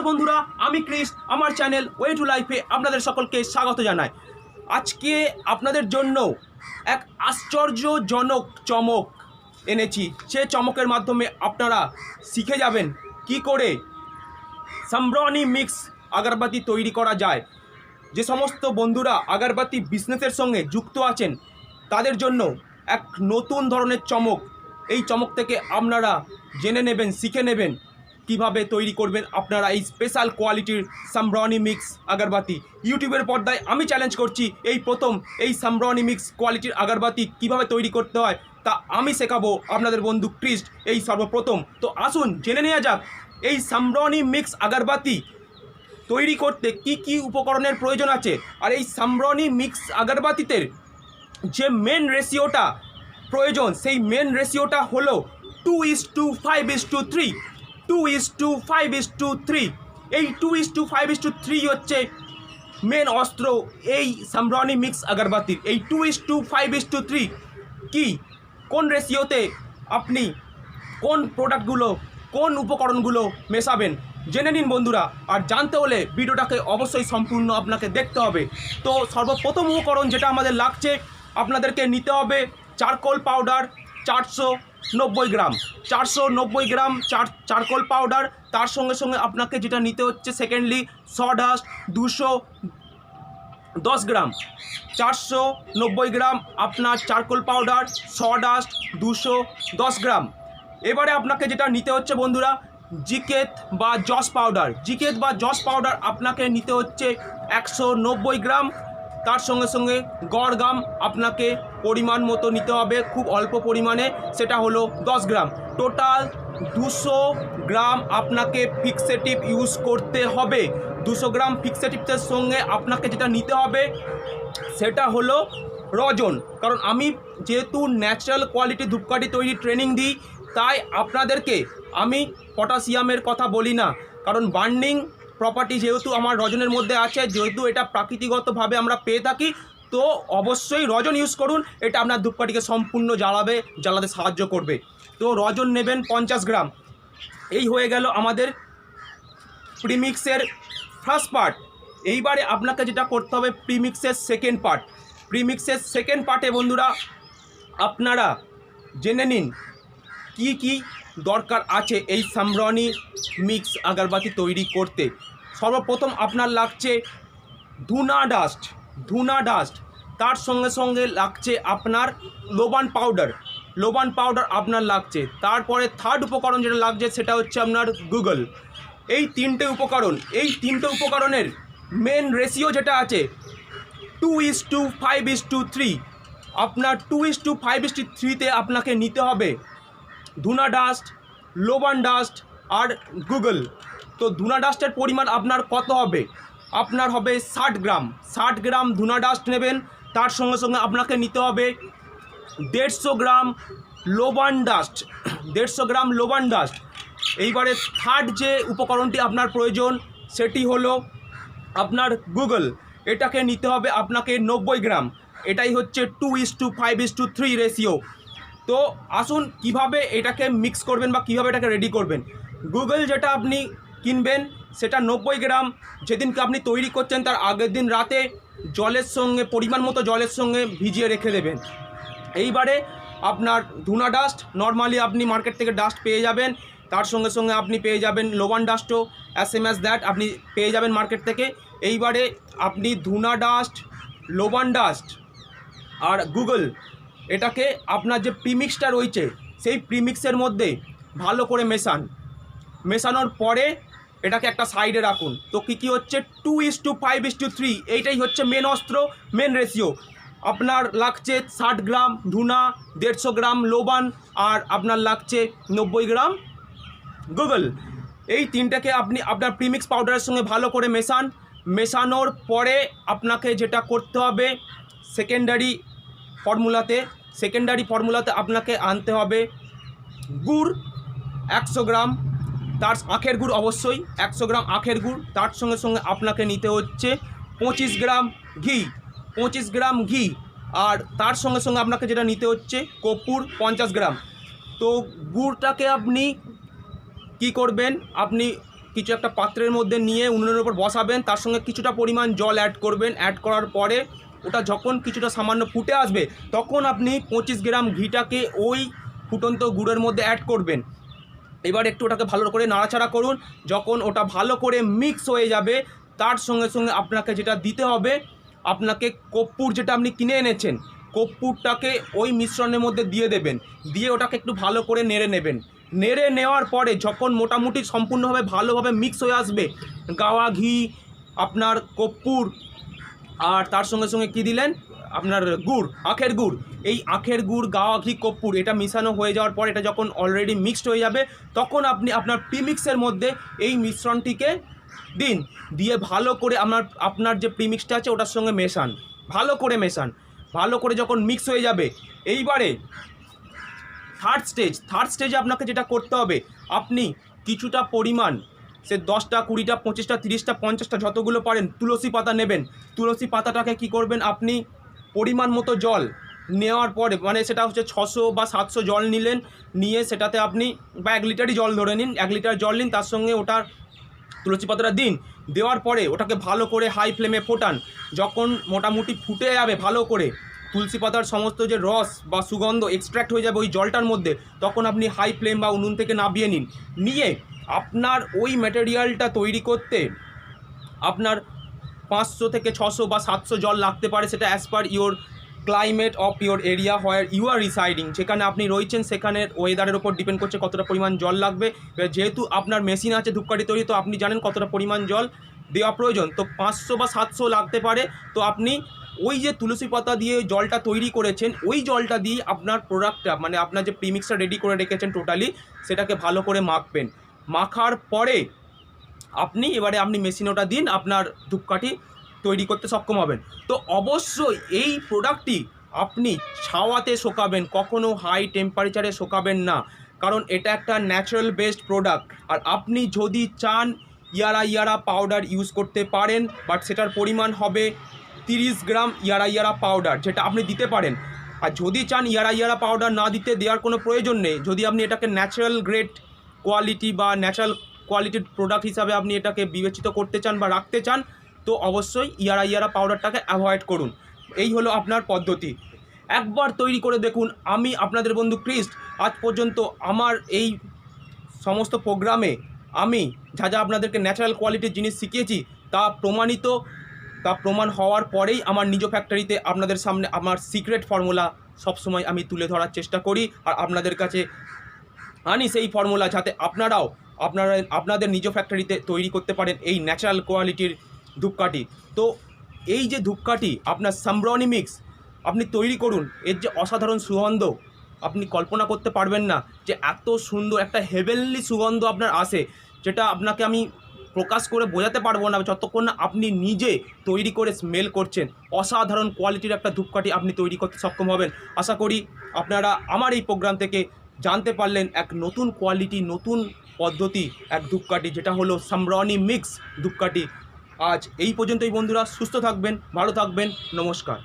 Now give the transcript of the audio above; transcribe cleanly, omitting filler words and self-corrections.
নমস্কার বন্ধুরা, আমি ক্রিস, আমার চ্যানেল ওয়ে টু লাইফে আপনাদের সকলকে স্বাগত জানাই। আজকে আপনাদের জন্য এক আশ্চর্যজনক চমক এনেছি। সে চমকের মাধ্যমে আপনারা শিখে যাবেন কি করে সামব্রানি মিক্স আগরবাতি তৈরি করা যায়। যে সমস্ত বন্ধুরা আগরবাতি বিজনেসের সঙ্গে যুক্ত আছেন তাদের জন্য এক নতুন ধরনের চমক। এই চমক থেকে আপনারা জেনে নেবেন, শিখে নেবেন কিভাবে তৈরি করবেন আপনারা এই স্পেশাল কোয়ালিটির সামব্রানি মিক্স আগরবাতি। ইউটিউবের পর্দায় আমি চ্যালেঞ্জ করছি, এই প্রথম এই সামব্রানি মিক্স কোয়ালিটির আগরবাতি কিভাবে তৈরি করতে হয় তা আমি শেখাবো আপনাদের বন্ধু ক্রিস এই সর্বপ্রথম। তো আসুন জেনে নেওয়া যাক এই সামব্রানি মিক্স আগরবাতি তৈরি করতে কি কি উপকরণের প্রয়োজন আছে। আর এই সামব্রানি মিক্স আগরবাতিতে যে মেন রেশিওটা প্রয়োজন সেই মেন রেশিওটা হলো 2:5:3। 2:5:3 এই 2:5:3 হচ্ছে মেন অস্ত্র এই সামব্রানি মিক্স আগরবাতির। এই 2:5:3 কি, কোন রেশিওতে আপনি কোন প্রোডাক্টগুলো, কোন উপকরণগুলো মেশাবেন জেনে নিন বন্ধুরা। আর জানতে হলে ভিডিওটাকে অবশ্যই সম্পূর্ণ আপনাকে দেখতে হবে। তো সর্বপ্রথম উপকরণ যেটা আমাদের লাগছে, আপনাদেরকে নিতে হবে চারকোল পাউডার 490 গ্রাম। 490 গ্রাম চারকোল পাউডার। তার সঙ্গে সঙ্গে আপনাকে যেটা নিতে হচ্ছে সেকেন্ডলি সডাস্ট 210 গ্রাম। 490 গ্রাম আপনার চারকোল পাউডার, সডাস্ট 210 গ্রাম। এবারে আপনাকে যেটা নিতে হচ্ছে বন্ধুরা জিকেত বা জস পাউডার। জিকেত বা জস পাউডার আপনাকে নিতে হচ্ছে 190 গ্রাম। তার সঙ্গে সঙ্গে গড় গাম আপনাকে পরিমাণ মতো নিতে হবে, খুব অল্প পরিমাণে, সেটা হলো 10 গ্রাম। টোটাল 200 গ্রাম আপনাকে ফিক্সেটিভ ইউজ করতে হবে। 200 গ্রাম ফিক্সেটিভের সঙ্গে আপনাকে যেটা নিতে হবে সেটা হলো রজন। কারণ আমি যেহেতু ন্যাচারাল কোয়ালিটি ধূপকাঠি তৈরি ট্রেনিং দিই, তাই আপনাদেরকে আমি পটাশিয়ামের কথা বলি না। কারণ বার্নিং প্রপার্টি যেহেতু আমার রজনের মধ্যে আছে, যেহেতু এটা প্রাকৃতিকগতভাবে আমরা পেয়ে থাকি, তো অবশ্যই রজন ইউজ করুন। এটা আপনার ধূপকাঠিকে সম্পূর্ণ জ্বালাতে সাহায্য করবে। তো রজন নেবেন 50 গ্রাম। এই হয়ে গেল আমাদের প্রিমিক্সের ফার্স্ট পার্ট। এইবারে আপনাকে যেটা করতে হবে প্রিমিক্সের সেকেন্ড পার্ট। প্রিমিক্সের সেকেন্ড পার্টে বন্ধুরা আপনারা জেনে নিন কি কি দরকার আছে এই সামব্রানি মিক্স আগরবাতি তৈরি করতে। সর্বপ্রথম আপনার লাগছে ধুনা ডাস্ট। তার সঙ্গে সঙ্গে লাগছে আপনার লোবান পাউডার আপনার লাগছে। তারপরে থার্ড উপকরণ যেটা লাগছে সেটা হচ্ছে আপনার গুগল। এই তিনটে উপকরণের মেন রেশিও যেটা আছে 2:5:3। আপনার 2:5:3তে আপনাকে নিতে হবে ধুনা ডাস্ট, লোবান ডাস্ট আর গুগল। তো ধুনা ডাস্টের পরিমাণ আপনার কত হবে? আপনার হবে 60 গ্রাম। 60 গ্রাম ধুনা ডাস্ট নেবেন। তার সঙ্গে সঙ্গে আপনাকে নিতে হবে 150 গ্রাম লোবান ডাস্ট। এইবারে থার্ড যে উপকরণটি আপনার প্রয়োজন সেটি হলো আপনার গুগল। এটাকে নিতে হবে আপনাকে 90 গ্রাম। এটাই হচ্ছে 2:5:3 রেশিও। তো আসুন কিভাবে এটাকে মিক্স করবেন বা কিভাবে এটাকে রেডি করবেন। গুগল যেটা আপনি কিনবেন সেটা 90 গ্রাম যেদিনকে আপনি তৈরি করছেন তার আগের দিন রাতে পরিমাণ মতো জলের সঙ্গে ভিজিয়ে রেখে দেবেন। এইবারে আপনার ধুনা ডাস্ট নর্মালি আপনি মার্কেট থেকে ডাস্ট পেয়ে যাবেন। তার সঙ্গে সঙ্গে আপনি পেয়ে যাবেন লোবান ডাস্টও সেম অ্যাজ দ্যাট আপনি পেয়ে যাবেন মার্কেট থেকে। এইবারে আপনি ধুনা ডাস্ট, লোবান ডাস্ট আর গুগল এটাকে আপনার যে প্রিমিক্সটা রয়েছে সেই প্রিমিক্সের মধ্যে ভালো করে মেশানোর পরে এটাকে একটা সাইডে রাখুন। তো কী হচ্ছে 2:5:3 এইটাই হচ্ছে মেন অস্ত্র, মেন রেশিও। আপনার লাগছে 60 গ্রাম ধুনা, 150 গ্রাম লোবান আর আপনার লাগছে 90 গ্রাম গুগল। এই তিনটাকে আপনি আপনার প্রিমিক্স পাউডারের সঙ্গে ভালো করে মেশানোর পরে আপনাকে যেটা করতে হবে সেকেন্ডারি ফর্মুলাতে আপনাকে আনতে হবে গুড় 100 গ্রাম। তার আখের গুড় অবশ্যই 100 গ্রাম আখের গুড়। তার সঙ্গে সঙ্গে আপনাকে নিতে হচ্ছে 25 গ্রাম ঘি। আর তার সঙ্গে সঙ্গে আপনাকে যেটা নিতে হচ্ছে কর্পূর 50 গ্রাম। তো গুড়টাকে আপনি কি করবেন, আপনি কিছু একটা পাত্রের মধ্যে নিয়ে উনুনের উপর বসাবেন, তার সঙ্গে কিছুটা পরিমাণ জল অ্যাড করবেন। অ্যাড করার পরে ওটা যখন কিছুটা সামান্য ফুটে আসবে তখন আপনি 25 গ্রাম ঘিটাকে ওই ফুটন্ত গুড়ের মধ্যে অ্যাড করবেন। এবার একটু ওটাকে ভালো করে নাড়াচাড়া করুন। যখন ওটা ভালো করে মিক্স হয়ে যাবে তার সঙ্গে সঙ্গে আপনাকে যেটা দিতে হবে, আপনাকে কর্পূর যেটা আপনি কিনে এনেছেন, কর্পূরটাকে ওই মিশ্রণের মধ্যে দিয়ে দেবেন। দিয়ে ওটাকে একটু ভালো করে নেড়ে নেবেন। নেড়ে নেওয়ার পরে যখন মোটামুটি সম্পূর্ণভাবে ভালোভাবে মিক্স হয়ে আসবে, গাওয়া ঘি, আপনার কর্পূর, আর তার সঙ্গে সঙ্গে কী দিলেন, আপনার গুড়, আখের গুড়। এই আখের গুড়, গাওয়া ঘি, কর্পূর এটা মিশানো হয়ে যাওয়ার পর এটা যখন অলরেডি মিক্সড হয়ে যাবে তখন আপনি আপনার প্রিমিক্সের মধ্যে এই মিশ্রণটিকে দিন। দিয়ে ভালো করে আপনার যে প্রিমিক্সটা আছে ওটার সঙ্গে মেশান, ভালো করে মেশান। ভালো করে যখন মিক্স হয়ে যাবে, এইবারে থার্ড স্টেজে আপনাকে যেটা করতে হবে, আপনি কিছুটা পরিমাণ, সে 10টা 20টা 25টা 30টা 50টা যতগুলো পারেন তুলসী পাতা নেবেন। তুলসী পাতাটাকে কি করবেন, আপনি পরিমাণ মতো জল নেওয়ার পরে, মানে সেটা হচ্ছে 600 বা 700 জল নিলেন, নিয়ে সেটাতে আপনি বা 1 লিটারই জল ধরে নিন, 1 লিটার জল নিন, তার সঙ্গে ওটার তুলসী পাতাটা দিন। দেওয়ার পরে ওটাকে ভালো করে হাই ফ্লেমে ফোটান। যখন মোটামুটি ফুটে যাবে ভালো করে, তুলসী পাতার সমস্ত যে রস বা সুগন্ধ এক্সট্র্যাক্ট হয়ে যাবে ওই জলটার মধ্যে, তখন আপনি হাই ফ্লেম বা উনুন থেকে নামিয়ে নিন। নিয়ে আপনার ওই ম্যাটেরিয়ালটা তৈরি করতে আপনার 500 থেকে 600 বা 700 জল লাগতে পারে, সেটা as per your climate of your area where you are residing, যেখানে আপনি রয়েছেন সেখানের ওয়েদারের ওপর ডিপেন্ড করছে কতটা পরিমাণ জল লাগবে। যেহেতু আপনার মেশিন আছে ধূপকাঠি তৈরি, তো আপনি জানেন কতটা পরিমাণ জল দেওয়া প্রয়োজন। তো 500 বা 700 লাগতে পারে। তো আপনি ওই যে তুলসী পাতা দিয়ে জলটা তৈরি করেছেন ওই জলটা দিয়ে আপনার প্রোডাক্টটা, মানে আপনার যে প্রিমিক্সটা রেডি করে রেখেছেন টোটালি, সেটাকে ভালো করে মাখবেন। মাখার পরে আপনি মেশিনে ওটা দিন, আপনার ধূপকাঠি তৈরি করতে সক্ষম হবেন। তো অবশ্যই এই প্রোডাক্টটি আপনি ছাওয়াতে শোকাবেন, কখনো হাই টেম্পারেচারে শোকাবেন না, কারণ এটা একটা ন্যাচারাল বেসড প্রোডাক্ট। আর আপনি যদি চান ইয়ারা পাউডার ইউজ করতে পারেন, বাট সেটার পরিমাণ হবে 30 গ্রাম ইয়ারা পাউডার, যেটা আপনি দিতে পারেন। আর যদি চান ইয়ারা পাউডার না দিতে, দেওয়ার কোনো প্রয়োজন নেই। যদি আপনি এটাকে ন্যাচারাল গ্রেড কোয়ালিটি বা ন্যাচারাল কোয়ালিটির প্রোডাক্ট হিসাবে আপনি এটাকে বিবেচিত করতে চান বা রাখতে চান, তো অবশ্যই ইয়ারা পাউডারটাকে অ্যাভয়েড করুন। এই হলো আপনার পদ্ধতি। একবার তৈরি করে দেখুন। আমি আপনাদের বন্ধু ক্রিস্ট, আজ পর্যন্ত আমার এই সমস্ত প্রোগ্রামে আমি যা আপনাদেরকে ন্যাচারাল কোয়ালিটির জিনিস শিখিয়েছি তা প্রমাণ হওয়ার পরেই আমার নিজ ফ্যাক্টরিতে আপনাদের সামনে আমার সিক্রেট ফর্মুলা সবসময় আমি তুলে ধরার চেষ্টা করি আর আপনাদের কাছে আনি সেই ফর্মুলা, যাতে আপনাদের নিজ ফ্যাক্টরিতে তৈরি করতে পারেন এই ন্যাচারাল কোয়ালিটির ধূপকাঠি। তো এই যে ধূপকাঠি আপনার সামব্রানি মিক্স আপনি তৈরি করুন, এর যে অসাধারণ সুগন্ধ আপনি কল্পনা করতে পারবেন না, যে এত সুন্দর একটা হেভেনলি সুগন্ধ আপনার আসে, যেটা আপনাকে আমি প্রকাশ করে বোঝাতে পারবো না যতক্ষণ না আপনি নিজে তৈরি করে স্মেল করছেন। অসাধারণ কোয়ালিটির একটা ধূপকাঠি আপনি তৈরি করতে সক্ষম হবেন। আশা করি আপনারা আমার এই প্রোগ্রাম থেকে জানতে পারলেন এক নতুন কোয়ালিটি, নতুন পদ্ধতি, এক ধূপকাঠি, যেটা হলো সামব্রানি মিক্স ধূপকাঠি। আজ এই পর্যন্তই বন্ধুরা, সুস্থ থাকবেন, ভালো থাকবেন, নমস্কার।